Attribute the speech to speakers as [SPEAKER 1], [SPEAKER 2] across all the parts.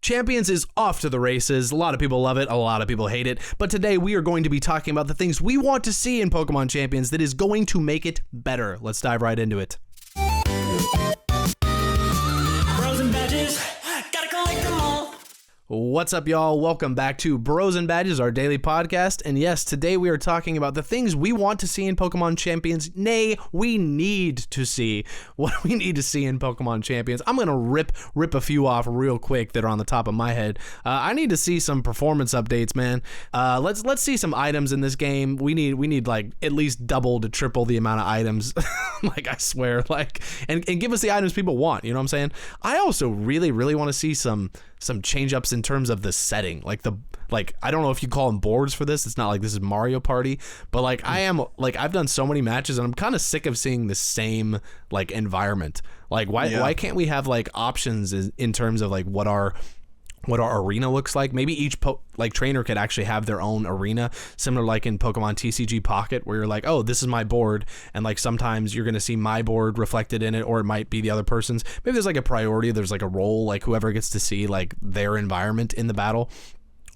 [SPEAKER 1] Champions is off to the races. A lot of people love it, a lot of people hate it. But today we are going to be talking about the things we want to see in Pokemon Champions that is going to make it better. Let's dive right into it.
[SPEAKER 2] Bros and badges, gotta collect them all.
[SPEAKER 1] What's up, y'all? Welcome back to Bros and Badges, our daily podcast. And yes, today we are talking about the things we want to see in Pokemon Champions. Nay, we need to see. What we need to see in Pokemon Champions. I'm gonna rip a few off real quick that are on the top of my head. I need to see some performance updates, man. Let's see some items in this game. We need like at least double to triple the amount of items. Like, I swear, like, and give us the items people want. You know what I'm saying? I also really want to see some change ups in terms of the setting, like I don't know if you call them boards for this. It's not like this is Mario Party, but like I've done so many matches and I'm kind of sick of seeing the same like environment. Like why can't we have like options in terms of like what our arena looks like? Maybe each trainer could actually have their own arena, similar like in Pokemon TCG Pocket, where you're like, oh, this is my board, and like sometimes you're gonna see my board reflected in it, or it might be the other person's. Maybe there's like a priority, there's like a role, like whoever gets to see like their environment in the battle.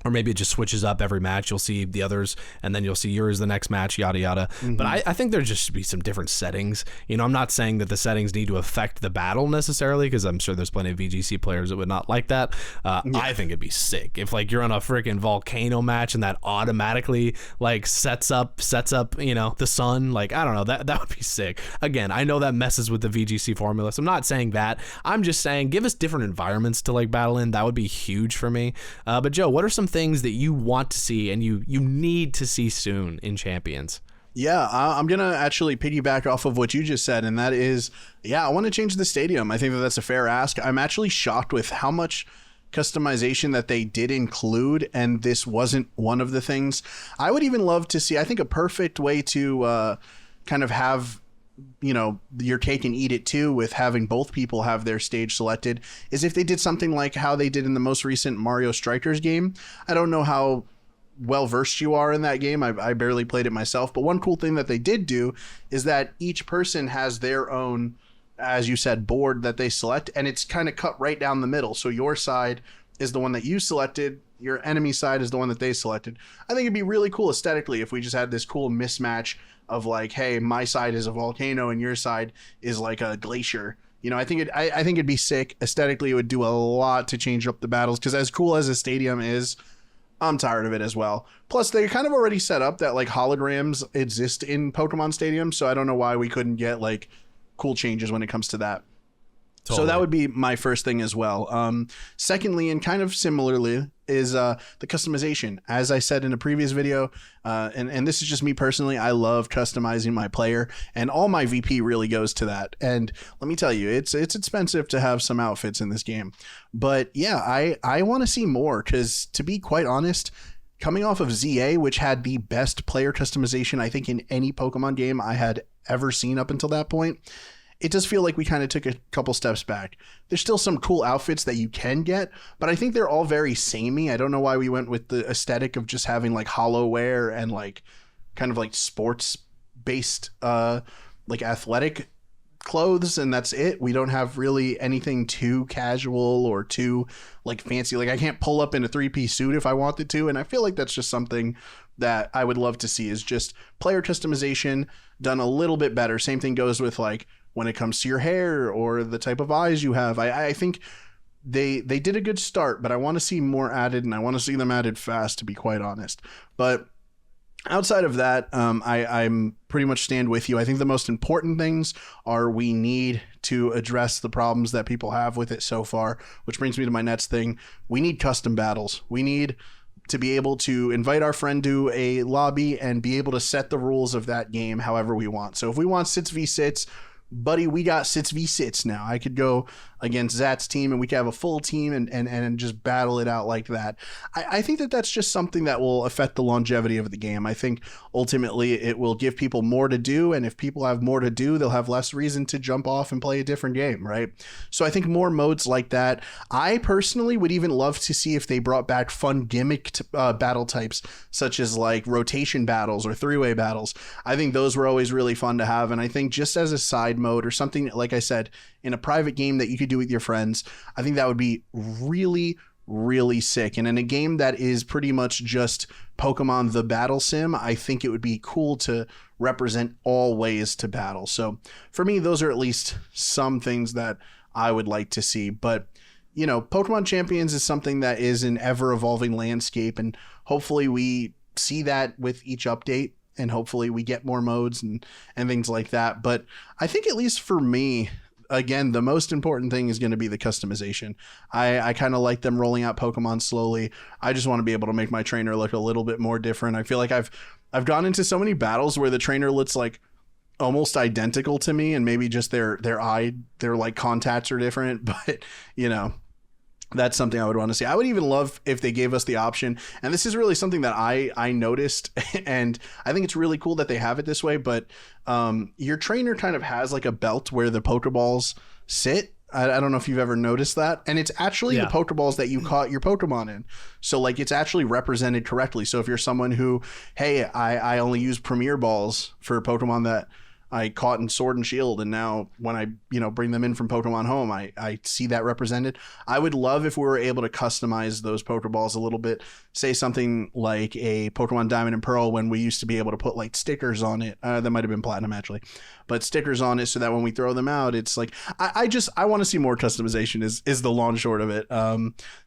[SPEAKER 1] Or maybe it just switches up every match. You'll see the others, and then you'll see yours the next match, yada, yada. Mm-hmm. But I think there just should be some different settings. You know, I'm not saying that the settings need to affect the battle necessarily, because I'm sure there's plenty of VGC players that would not like that. I think it'd be sick if, like, you're on a freaking volcano match and that automatically, like, sets up, you know, the sun. Like, I don't know. That would be sick. Again, I know that messes with the VGC formula, so I'm not saying that. I'm just saying give us different environments to, like, battle in. That would be huge for me. But, Joe, what are some things that you want to see and you need to see soon in Champions?
[SPEAKER 3] Yeah, I'm going to actually piggyback off of what you just said, and that is, I want to change the stadium. I think that that's a fair ask. I'm actually shocked with how much customization that they did include, and this wasn't one of the things. I would even love to see, I think a perfect way to kind of have, you know, your cake and eat it too, with having both people have their stage selected, is if they did something like how they did in the most recent Mario Strikers game. I don't know how well versed you are in that game. I barely played it myself, but one cool thing that they did do is that each person has their own, as you said, board that they select, and it's kind of cut right down the middle. So your side is the one that you selected, your enemy side is the one that they selected. I think it'd be really cool aesthetically if we just had this cool mismatch of like, hey, my side is a volcano and your side is like a glacier. You know, I think it'd be sick. Aesthetically, it would do a lot to change up the battles, because as cool as a stadium is, I'm tired of it as well. Plus, they kind of already set up that like holograms exist in Pokemon Stadium, so I don't know why we couldn't get like cool changes when it comes to that. Totally. So that would be my first thing as well. Secondly, and kind of similarly, is the customization. As I said in a previous video, and this is just me personally, I love customizing my player, and all my VP really goes to that. And let me tell you, it's expensive to have some outfits in this game. But yeah, I want to see more, because to be quite honest, coming off of ZA, which had the best player customization, I think, in any Pokemon game I had ever seen up until that point, it does feel like we kind of took a couple steps back. There's still some cool outfits that you can get, but I think they're all very samey. I don't know why we went with the aesthetic of just having like hollow wear and like kind of like sports based like athletic clothes, and that's it. We don't have really anything too casual or too like fancy. Like, I can't pull up in a 3-piece suit if I wanted to, and I feel like that's just something that I would love to see, is just player customization done a little bit better. Same thing goes with like when it comes to your hair or the type of eyes you have. I think they did a good start, but I want to see more added, and I want to see them added fast, to be quite honest. But outside of that, I'm pretty much stand with you. I think the most important things are we need to address the problems that people have with it so far, which brings me to my next thing. We need custom battles. We need to be able to invite our friend to a lobby and be able to set the rules of that game however we want. So if we want 6v6, buddy, we got 6v6 now. I could go against Zat's team and we could have a full team and just battle it out like that. I think that that's just something that will affect the longevity of the game. I think ultimately it will give people more to do, and if people have more to do, they'll have less reason to jump off and play a different game, right? So I think more modes like that. I personally would even love to see if they brought back fun gimmicked battle types, such as like rotation battles or three-way battles. I think those were always really fun to have, and I think just as a side mode or something, like I said, in a private game that you could do with your friends, I think that would be really, really sick. And in a game that is pretty much just Pokemon the battle sim, I think it would be cool to represent all ways to battle. So for me, those are at least some things that I would like to see. But you know, Pokemon Champions is something that is an ever-evolving landscape, and hopefully we see that with each update, and hopefully we get more modes and things like that. But I think, at least for me, again, the most important thing is going to be the customization. I kind of like them rolling out Pokemon slowly. I just want to be able to make my trainer look a little bit more different. I feel like I've gone into so many battles where the trainer looks like almost identical to me, and maybe just their like contacts are different, but you know, that's something I would want to see. I would even love if they gave us the option, and this is really something that I noticed, and I think it's really cool that they have it this way, but your trainer kind of has like a belt where the Pokeballs sit. I don't know if you've ever noticed that. And it's actually the Pokeballs that you caught your Pokemon in. So like it's actually represented correctly. So if you're someone who, hey, I only use Premier Balls for Pokemon that I caught in Sword and Shield, and now when I, you know, bring them in from Pokemon Home, I see that represented. I would love if we were able to customize those Pokeballs a little bit. Say something like a Pokemon Diamond and Pearl, when we used to be able to put like stickers on it. That might have been Platinum actually, but stickers on it so that when we throw them out, it's like I want to see more customization. Is the long short of it.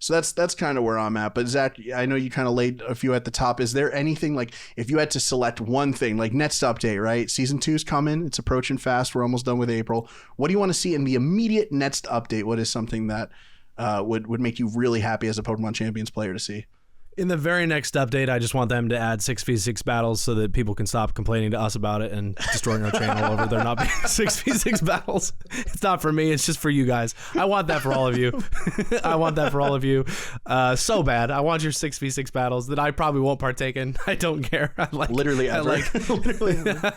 [SPEAKER 3] So that's kind of where I'm at. But Zach, I know you kind of laid a few at the top. Is there anything, like, if you had to select one thing, like next update, right? Season 2's coming. It's approaching fast. We're almost done with April. What do you want to see in the immediate next update? What is something that would make you really happy as a Pokemon Champions player to see?
[SPEAKER 1] In the very next update, I just want them to add 6v6 battles so that people can stop complaining to us about it and destroying our channel over there not being 6v6 battles. It's not for me. It's just for you guys. I want that for all of you. I want that for all of you so bad. I want your 6v6 battles that I probably won't partake in. I don't care.
[SPEAKER 3] Literally ever.
[SPEAKER 1] Literally ever.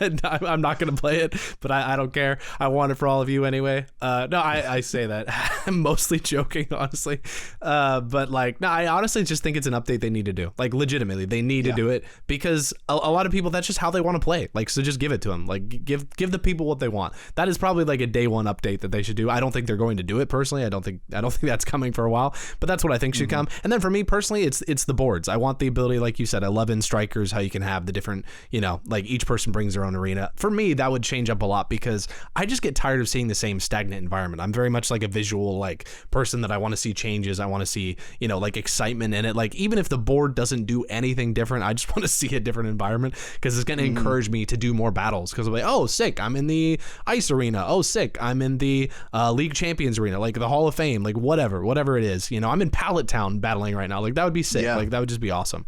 [SPEAKER 1] I'm not going to play it, but I don't care. I want it for all of you anyway. No, I say that. I'm mostly joking, honestly. But like, no, I honestly just think it's an update they need to do. Like, legitimately, they need to do it, because a lot of people, that's just how they want to play. Like, so just give it to them. Like, give the people what they want. That is probably like a day one update that they should do. I don't think they're going to do it personally. I don't think that's coming for a while, but that's what I think should come. And then for me personally, it's the boards. I want the ability, like you said, 11 strikers, how you can have the different, you know, like each person brings their own arena. For me, that would change up a lot, because I just get tired of seeing the same stagnant environment. I'm very much like a visual like person that I want to see changes. I want to see, you know, like excitement in it. Like, even if the board doesn't do anything different, I just want to see a different environment, because it's going to encourage me to do more battles, because I'm like, oh sick, I'm in the ice arena, oh sick, I'm in the League Champions arena, like the Hall of Fame, like whatever it is, you know, I'm in Pallet Town battling right now. Like, that would be sick. Like, that would just be awesome.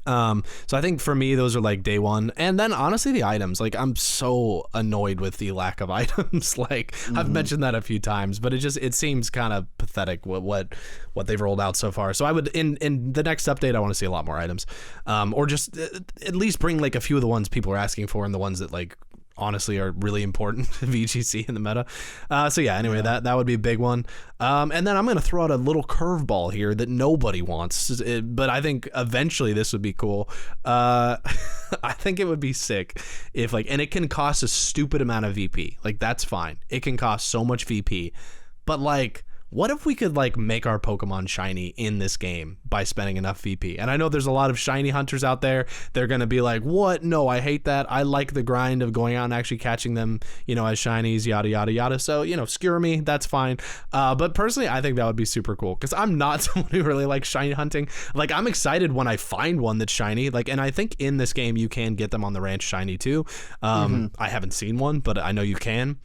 [SPEAKER 1] So I think for me, those are like day one. And then honestly, the items, like, I'm so annoyed with the lack of items. Like, I've mentioned that a few times, but it seems kind of pathetic what they've rolled out so far. So I would, in the next update, I want to see a lot more items, or just at least bring like a few of the ones people are asking for, and the ones that like honestly are really important to VGC in the meta. So yeah, anyway, that would be a big one. And then I'm going to throw out a little curveball here that nobody wants, but I think eventually this would be cool. I think it would be sick if, like, and it can cost a stupid amount of VP. Like, that's fine. It can cost so much VP, but like, what if we could like make our Pokemon shiny in this game by spending enough VP? And I know there's a lot of shiny hunters out there. They're going to be like, what? No, I hate that. I like the grind of going out and actually catching them, you know, as shinies, yada, yada, yada. So, you know, skewer me. That's fine. But personally, I think that would be super cool, because I'm not someone who really likes shiny hunting. Like, I'm excited when I find one that's shiny. Like, and I think in this game, you can get them on the ranch shiny too. I haven't seen one, but I know you can.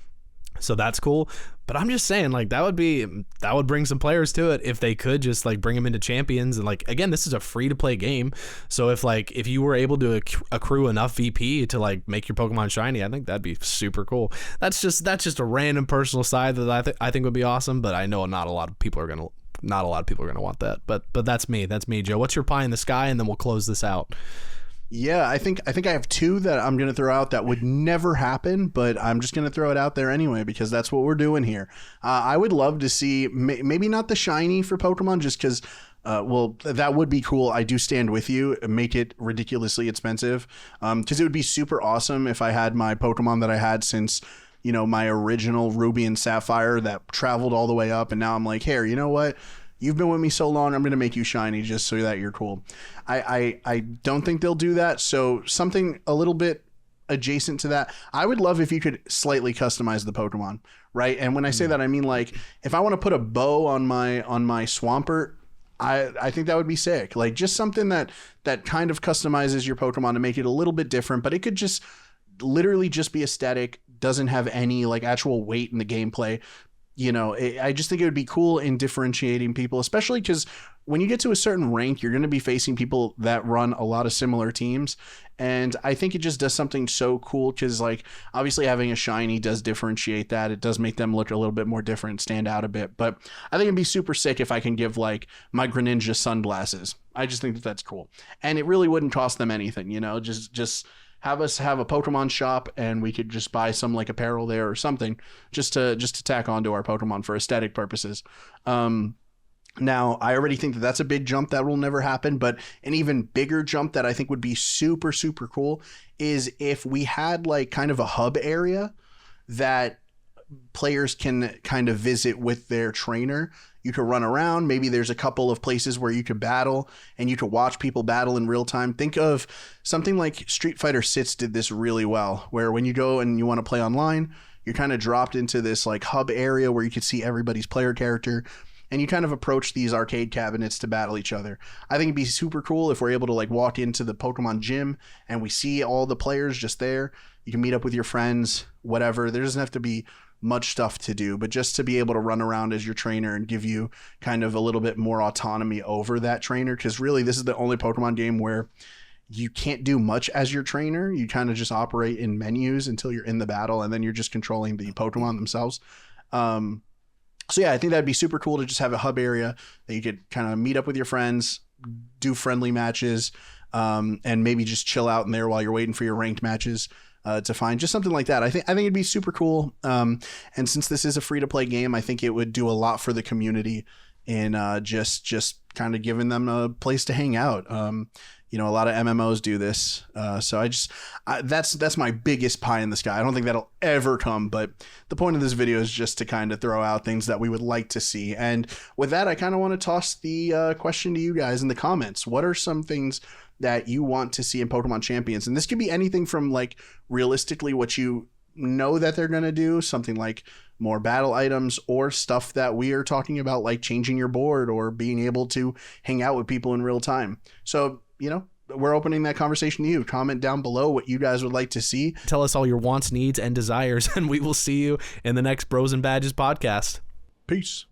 [SPEAKER 1] So that's cool. But I'm just saying, like, that would bring some players to it if they could just like bring them into Champions. And like, again, this is a free to play game. So if you were able to accrue enough VP to like make your Pokemon shiny, I think that'd be super cool. That's just a random personal side that I think would be awesome. But I know not a lot of people are gonna want that. But that's me, Joe. What's your pie in the sky? And then we'll close this out.
[SPEAKER 3] Yeah, I think I have two that I'm going to throw out that would never happen, but I'm just going to throw it out there anyway, because that's what we're doing here. I would love to see maybe not the shiny for Pokemon, just because, well, that would be cool. I do stand with you. Make it ridiculously expensive, because it would be super awesome if I had my Pokemon that I had since, you know, my original Ruby and Sapphire that traveled all the way up, and now I'm like, here, you know what? you've been with me so long, I'm going to make you shiny just so that you're cool. I don't think they'll do that. So something a little bit adjacent to that, I would love if you could slightly customize the Pokemon, right? And when I say that, I mean, like, if I want to put a bow on my Swampert, I think that would be sick. Like, just something that kind of customizes your Pokemon to make it a little bit different, but it could just literally just be aesthetic, doesn't have any like actual weight in the gameplay. You know, I just think it would be cool in differentiating people, especially because when you get to a certain rank, you're going to be facing people that run a lot of similar teams. And I think it just does something so cool because, like, obviously having a shiny does differentiate that. It does make them look a little bit more different, stand out a bit. But I think it'd be super sick if I can give, like, my Greninja sunglasses. I just think that that's cool. And it really wouldn't cost them anything, you know, just have us have a Pokemon shop and we could just buy some like apparel there or something just to tack onto our Pokemon for aesthetic purposes. Now, I already think that that's a big jump that will never happen, but an even bigger jump that I think would be super, super cool is if we had like kind of a hub area that players can kind of visit with their trainer. You could run around. Maybe there's a couple of places where you could battle and you could watch people battle in real time. Think of something like Street Fighter 6 did this really well, where when you go and you want to play online, you're kind of dropped into this like hub area where you could see everybody's player character and you kind of approach these arcade cabinets to battle each other. I think it'd be super cool if we're able to like walk into the Pokemon gym and we see all the players just there. You can meet up with your friends, whatever. There doesn't have to be much stuff to do, but just to be able to run around as your trainer and give you kind of a little bit more autonomy over that trainer. Because really, this is the only Pokemon game where you can't do much as your trainer. You kind of just operate in menus until you're in the battle, and then you're just controlling the Pokemon themselves. So yeah, I think that'd be super cool to just have a hub area that you could kind of meet up with your friends, do friendly matches, and maybe just chill out in there while you're waiting for your ranked matches to find. Just something like that. I think it'd be super cool. And since this is a free to play game, I think it would do a lot for the community in just kind of giving them a place to hang out. You know, a lot of MMOs do this. So that's my biggest pie in the sky. I don't think that'll ever come, but the point of this video is just to kind of throw out things that we would like to see. And with that, I kind of want to toss the question to you guys in the comments. What are some things that you want to see in Pokemon Champions? And this could be anything from like realistically what you know that they're going to do, something like more battle items, or stuff that we are talking about like changing your board or being able to hang out with people in real time. So, you know, we're opening that conversation to you. Comment down below what you guys would like to see.
[SPEAKER 1] Tell us all your wants, needs, and desires, and we will see you in the next Bros and Badges podcast.
[SPEAKER 3] Peace.